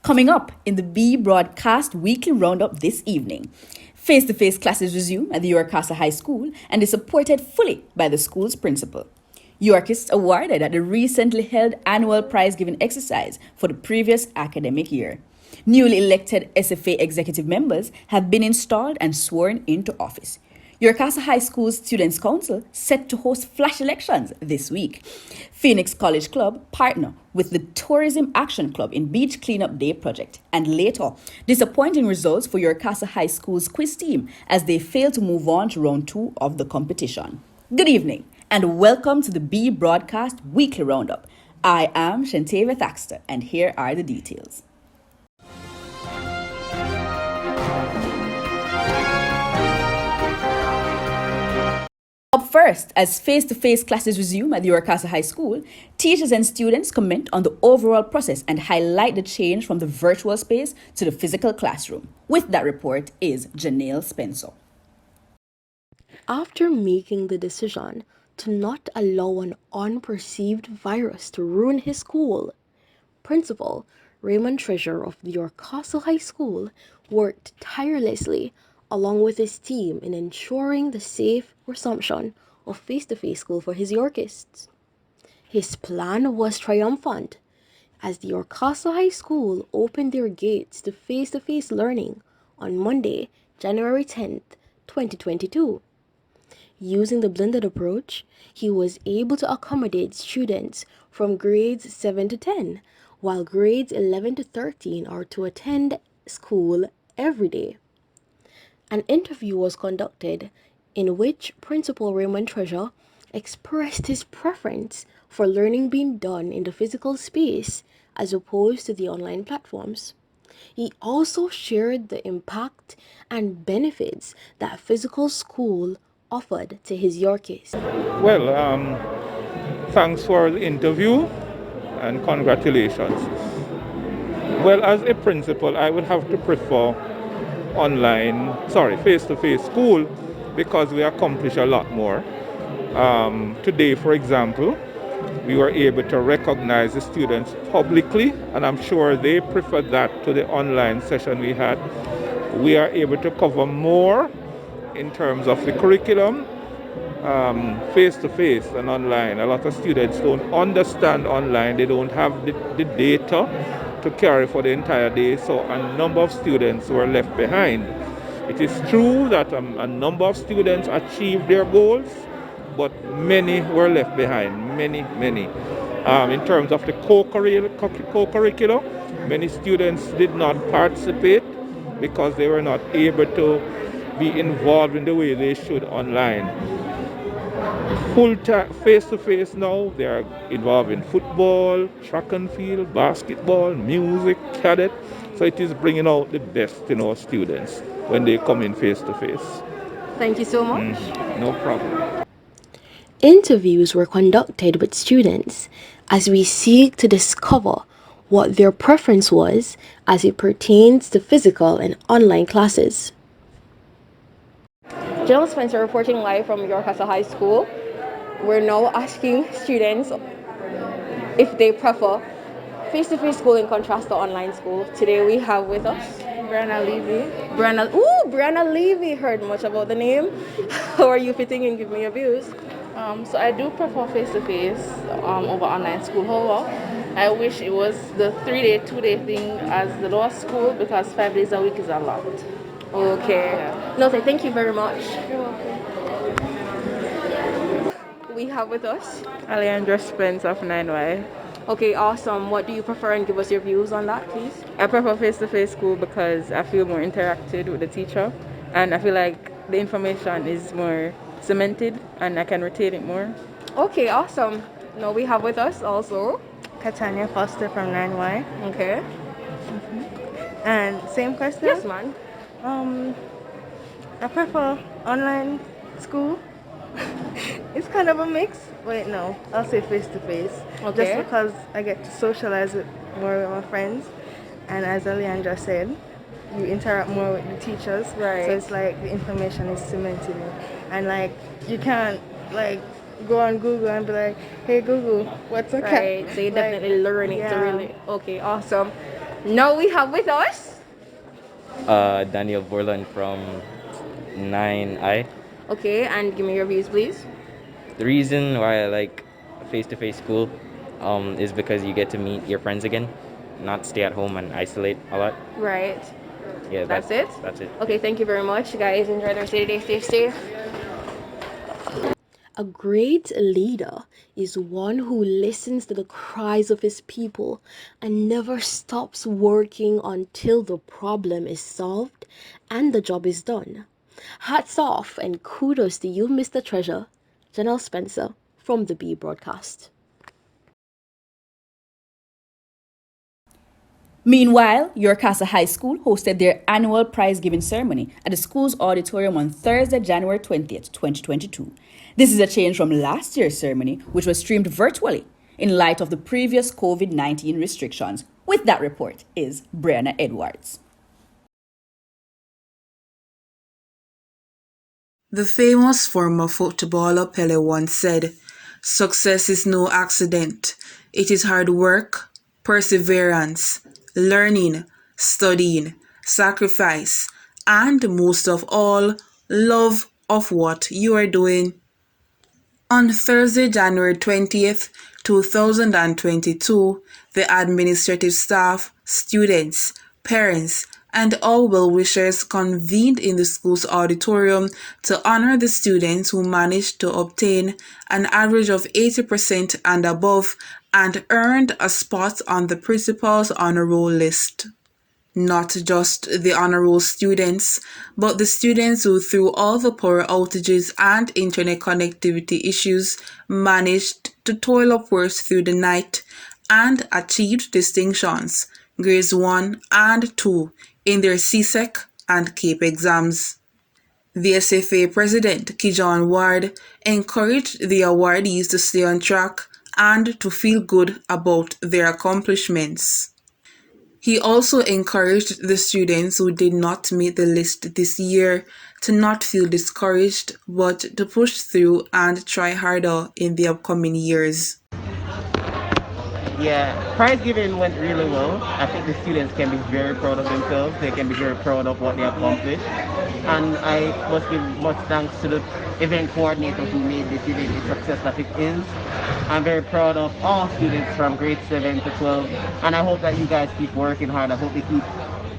Coming up in the B Broadcast Weekly Roundup this evening. Face-to-face classes resume at the Yorkasa High School and is supported fully by the school's principal. YCHS awarded at the recently held annual prize-giving exercise for the previous academic year. Newly elected SFA executive members have been installed and sworn into office. Yorkasa High School's Students' Council set to host flash elections this week. Phoenix College Club partner with the Tourism Action Club in Beach Cleanup Day project. And later, disappointing results for Yorkasa High School's quiz team as they fail to move on to round 2 of the competition. Good evening and welcome to the B Broadcast Weekly Roundup. I am Shantavia Thaxter and here are the details. Up first, as face-to-face classes resume at the Yorkasa High School, teachers and students comment on the overall process and highlight the change from the virtual space to the physical classroom. With that report is Janelle Spencer. After making the decision to not allow an unperceived virus to ruin his school, Principal Raymond Treasure of the Yorkasa High School worked tirelessly along with his team in ensuring the safe resumption of face-to-face school for his Yorkists. His plan was triumphant as the Yorkasa High School opened their gates to face-to-face learning on Monday, January 10th, 2022. Using the blended approach, he was able to accommodate students from grades 7 to 10, while grades 11 to 13 are to attend school every day. An interview was conducted in which Principal Raymond Treasure expressed his preference for learning being done in the physical space as opposed to the online platforms. He also shared the impact and benefits that physical school offered to his Yorkies. Well, thanks for the interview and congratulations. Well, as a principal, I would have to prefer face-to-face school because we accomplish a lot more. Today, for example, we were able to recognize the students publicly, and I'm sure they prefer that to the online session we had. We are able to cover more in terms of the curriculum, face-to-face and online. A lot of students don't understand online. They don't have the data to carry for the entire day. So a number of students were left behind. It is true that a number of students achieved their goals, but many were left behind. Many. In terms of the co-curricular, many students did not participate because they were not able to be involved in the way they should online. Full-time face-to-face now, they are involved in football, track and field, basketball, music, cadet. So it is bringing out the best in our students when they come in face-to-face. Thank you so much. No problem. Interviews were conducted with students as we seek to discover what their preference was as it pertains to physical and online classes. Jill Spencer reporting live from Yorkasa High School. We're now asking students if they prefer face-to-face school in contrast to online school. Today we have with us Brianna Levy. Brianna Levy. Heard much about the name. How are you fitting in? Give me your views. So I do prefer face-to-face over online school. However, I wish it was the 3-day, 2-day thing as the law school because 5 days a week is a lot. Okay. Yeah. No, thank you very much. You're welcome. We have with us. Alejandra Spence of 9Y. Okay, awesome. What do you prefer and give us your views on that, please? I prefer face-to-face school because I feel more interacted with the teacher and I feel like the information is more cemented and I can retain it more. Okay, awesome. Now we have with us also Katanya Foster from 9Y. Okay. And same question? Yes, man. I prefer online school. It's kind of a mix. Wait, no, I'll say face-to-face. Okay. Just because I get to socialize more with my friends. And as Alejandra said, you interact more with the teachers. Right. So it's like the information is cemented. And like, you can't like go on Google and be like, hey Google, what's a cat? Right. So you definitely learn it to really. Okay, awesome. Now we have with us. Daniel Borland from 9I. Okay, and give me your views, please. The reason why I like face-to-face school is because you get to meet your friends again, not stay at home and isolate a lot. Right. Yeah, That's it? That's it. Okay, thank you very much, guys. Enjoy the rest of the day. Stay safe. A great leader is one who listens to the cries of his people and never stops working until the problem is solved and the job is done. Hats off and kudos to you, Mr. Treasure, General Spencer from the B Broadcast. Meanwhile, Your Casa High School hosted their annual prize-giving ceremony at the school's auditorium on Thursday, January 20th, 2022. This is a change from last year's ceremony, which was streamed virtually in light of the previous COVID-19 restrictions. With that report is Brianna Edwards. The famous former footballer Pele once said, "Success is no accident. It is hard work, perseverance, learning, studying, sacrifice, and most of all, love of what you are doing." On Thursday, January 20th, 2022, the administrative staff, students, parents, and all well-wishers convened in the school's auditorium to honor the students who managed to obtain an average of 80% and above and earned a spot on the principal's honor roll list. Not just the honor roll students, but the students who, through all the power outages and internet connectivity issues, managed to toil upwards through the night and achieved distinctions, grades 1 and 2, in their CSEC and CAPE exams. The SFA president, Kijon Ward, encouraged the awardees to stay on track and to feel good about their accomplishments. He also encouraged the students who did not make the list this year to not feel discouraged, but to push through and try harder in the upcoming years. Yeah, prize giving went really well. I think the students can be very proud of themselves. They can be very proud of what they accomplished. And I must give much thanks to the event coordinator who made this event the success that it is. I'm very proud of all students from grade 7 to 12. And I hope that you guys keep working hard. I hope they keep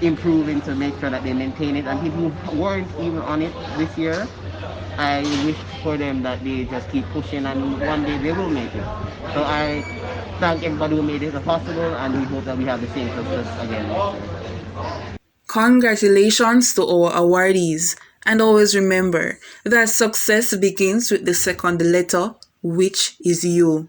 improving to make sure that they maintain it. And people who weren't even on it this year, I wish for them that they just keep pushing and one day they will make it. So I thank everybody who made it possible, and we hope that we have the same success again next year. Congratulations to our awardees, and always remember that success begins with the second letter, which is you.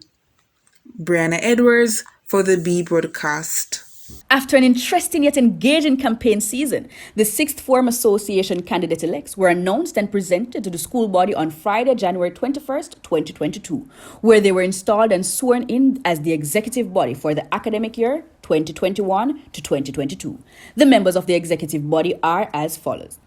Brianna Edwards for the B Broadcast. After an interesting yet engaging campaign season, the 6th Form Association candidate-elects were announced and presented to the school body on Friday, January 21st, 2022, where they were installed and sworn in as the executive body for the academic year 2021 to 2022. The members of the executive body are as follows: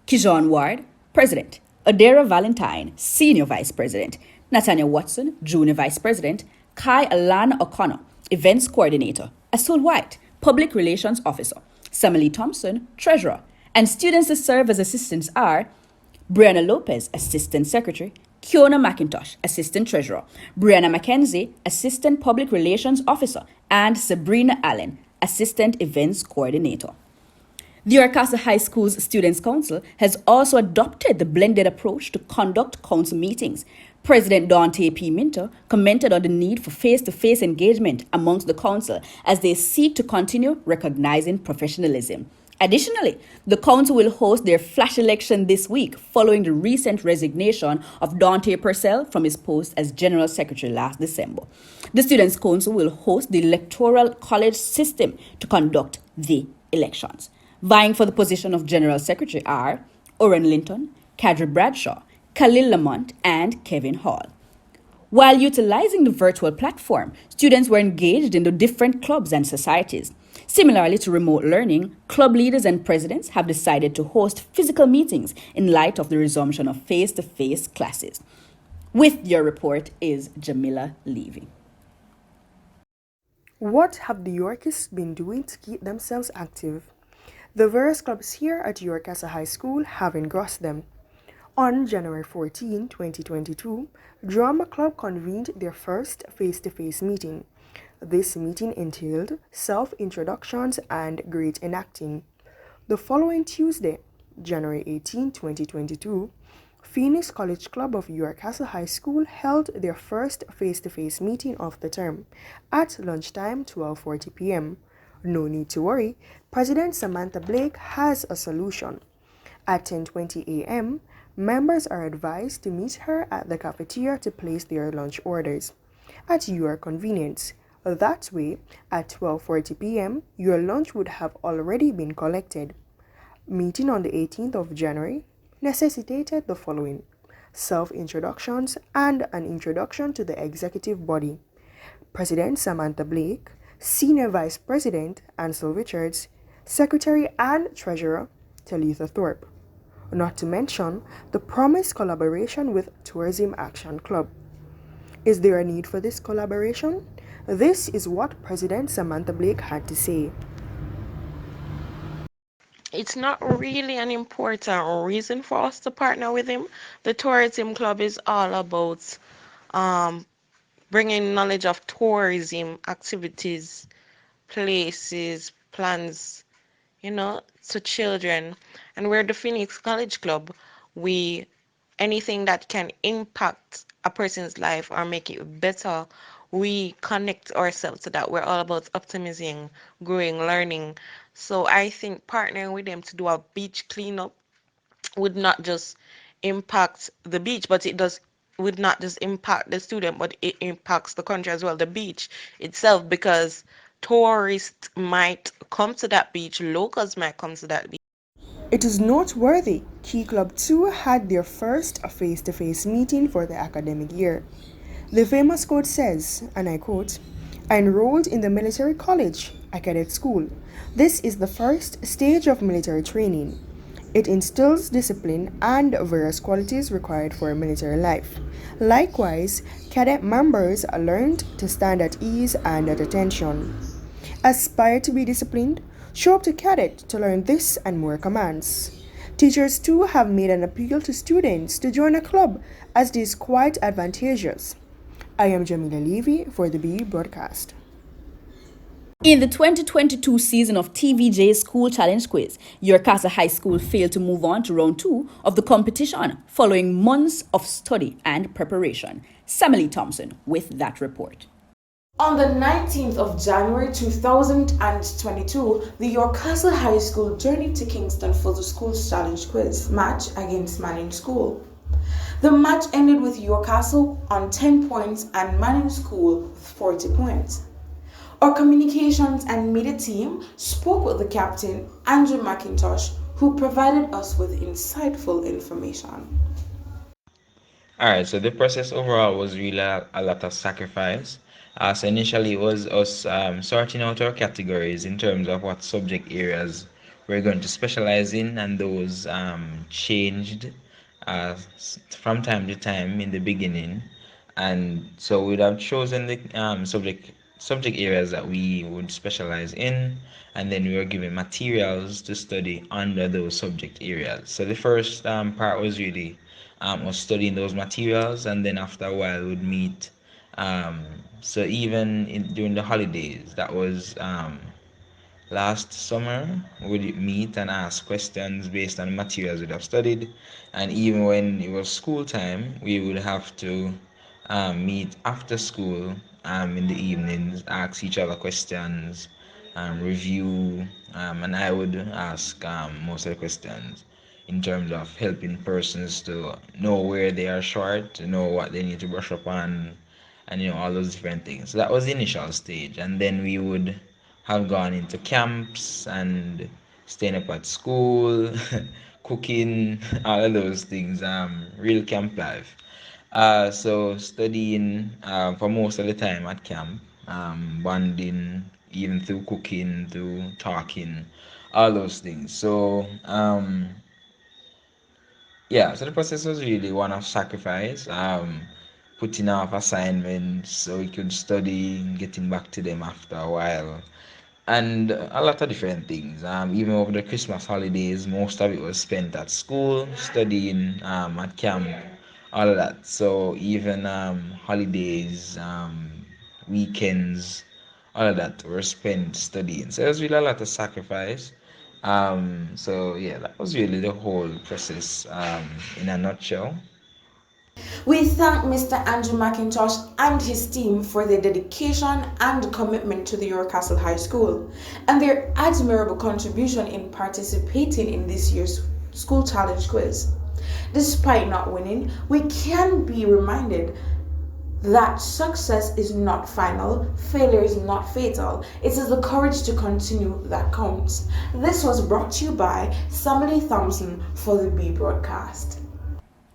Kijon Ward, President; Adera Valentine, Senior Vice President; Nathaniel Watson, Junior Vice President; Kai Alana O'Connor, Events Coordinator; Asul White, Public Relations Officer; Samalee Thompson, Treasurer. And students to serve as assistants are Brianna Lopez, Assistant Secretary; Kiona McIntosh, Assistant Treasurer; Brianna McKenzie, Assistant Public Relations Officer; and Sabrina Allen, Assistant Events Coordinator. The Orcasa High School's Students' Council has also adopted the blended approach to conduct council meetings. President Dante P. Minter commented on the need for face-to-face engagement amongst the council as they seek to continue recognizing professionalism. Additionally, the council will host their flash election this week following the recent resignation of Dante Purcell from his post as General Secretary last December. The Students' Council will host the Electoral College system to conduct the elections. Vying for the position of General Secretary are Oren Linton, Kadri Bradshaw, Khalil Lamont, and Kevin Hall. While utilizing the virtual platform, students were engaged in the different clubs and societies. Similarly to remote learning, club leaders and presidents have decided to host physical meetings in light of the resumption of face-to-face classes. With your report is Jamila Levy. What have the Yorkists been doing to keep themselves active? The various clubs here at York as a high school have engrossed them. On January 14, 2022, Drama Club convened their first face-to-face meeting. This meeting entailed self-introductions and grade enacting. The following Tuesday, January 18, 2022, Phoenix College Club of York Castle High School held their first face-to-face meeting of the term at lunchtime 12:40 p.m. No need to worry, President Samantha Blake has a solution. At 10:20 a.m., members are advised to meet her at the cafeteria to place their lunch orders at your convenience. That way, at 12:40 p.m., your lunch would have already been collected. Meeting on the 18th of January necessitated the following: self-introductions and an introduction to the executive body. President Samantha Blake, Senior Vice President Ansel Richards, Secretary and Treasurer Talitha Thorpe. Not to mention the promised collaboration with Tourism Action Club. Is there a need for this collaboration? This is what President Samantha Blake had to say. It's not really an important reason for us to partner with him. The tourism club is all about um, bringing knowledge of tourism activities, places, plans, to children. And we're the Phoenix College Club. We anything that can impact a person's life or make it better, we connect ourselves to that. We're all about optimizing, growing, learning. So I think partnering with them to do a beach cleanup would not just impact the beach, but it does would not just impact the student, but it impacts the country as well, the beach itself, because tourists might come to that beach, locals might come to that beach. It is noteworthy Key Club 2 had their first face-to-face meeting for the academic year. The famous quote says, and I quote, "I enrolled in the military college, a cadet school. This is the first stage of military training. It instills discipline and various qualities required for military life. Likewise, cadet members are learned to stand at ease and at attention. Aspire to be disciplined. Show up to cadet to learn this and more commands. Teachers too have made an appeal to students to join a club as it is quite advantageous." I am Jamila Levy for the BE Broadcast. In the 2022 season of TVJ's School Challenge Quiz, your Casa High School failed to move on to round 2 of the competition following months of study and preparation. Samalee Thompson with that report. On the 19th of January 2022, the York Castle High School journeyed to Kingston for the School's Challenge Quiz match against Manning's School. The match ended with York Castle on 10 points and Manning's School with 40 points. Our communications and media team spoke with the captain, Andrew McIntosh, who provided us with insightful information. All right, so the process overall was really a lot of sacrifice. So initially, it was us sorting out our categories in terms of what subject areas we're going to specialize in, and those changed from time to time in the beginning. And so we'd have chosen the subject areas that we would specialize in, and then we were given materials to study under those subject areas. So the first part was really was studying those materials, and then after a while would meet. So even during the holidays, that was last summer, we'd meet and ask questions based on the materials we'd have studied, and even when it was school time, we would have to meet after school in the evenings, ask each other questions, review, and I would ask most of the questions in terms of helping persons to know where they are short, to know what they need to brush up on, and all those different things. So that was the initial stage, and then we would have gone into camps and staying up at school, cooking, all of those things. Real camp life. So studying for most of the time at camp, bonding, even through cooking, through talking, all those things. So yeah, so the process was really one of sacrifice. putting off assignments so we could study, getting back to them after a while, and a lot of different things. Even over the Christmas holidays, most of it was spent at school, studying, at camp, all of that. So even holidays, weekends, all of that were spent studying. So it was really a lot of sacrifice. So yeah, that was really the whole process in a nutshell. We thank Mr. Andrew McIntosh and his team for their dedication and commitment to the York Castle High School and their admirable contribution in participating in this year's School Challenge Quiz. Despite not winning, we can be reminded that success is not final, failure is not fatal. It is the courage to continue that counts. This was brought to you by Samalee Thompson for the B broadcast.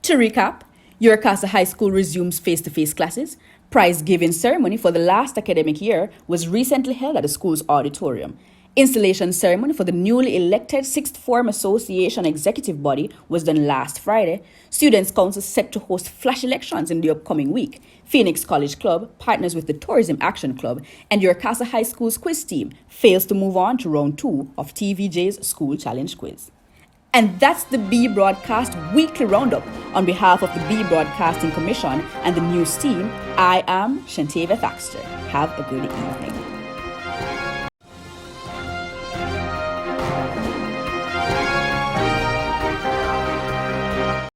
To recap, York Castle High School resumes face-to-face classes. Prize giving ceremony for the last academic year was recently held at the school's auditorium. Installation ceremony for the newly elected Sixth Form Association Executive Body was done last Friday. Students' Council set to host flash elections in the upcoming week. Phoenix College Club partners with the Tourism Action Club, and York Castle High School's quiz team fails to move on to round 2 of TVJ's School Challenge Quiz. And that's the B Broadcast Weekly Roundup. On behalf of the B Broadcasting Commission and the news team, I am Shantavia Thaxter. Have a good evening.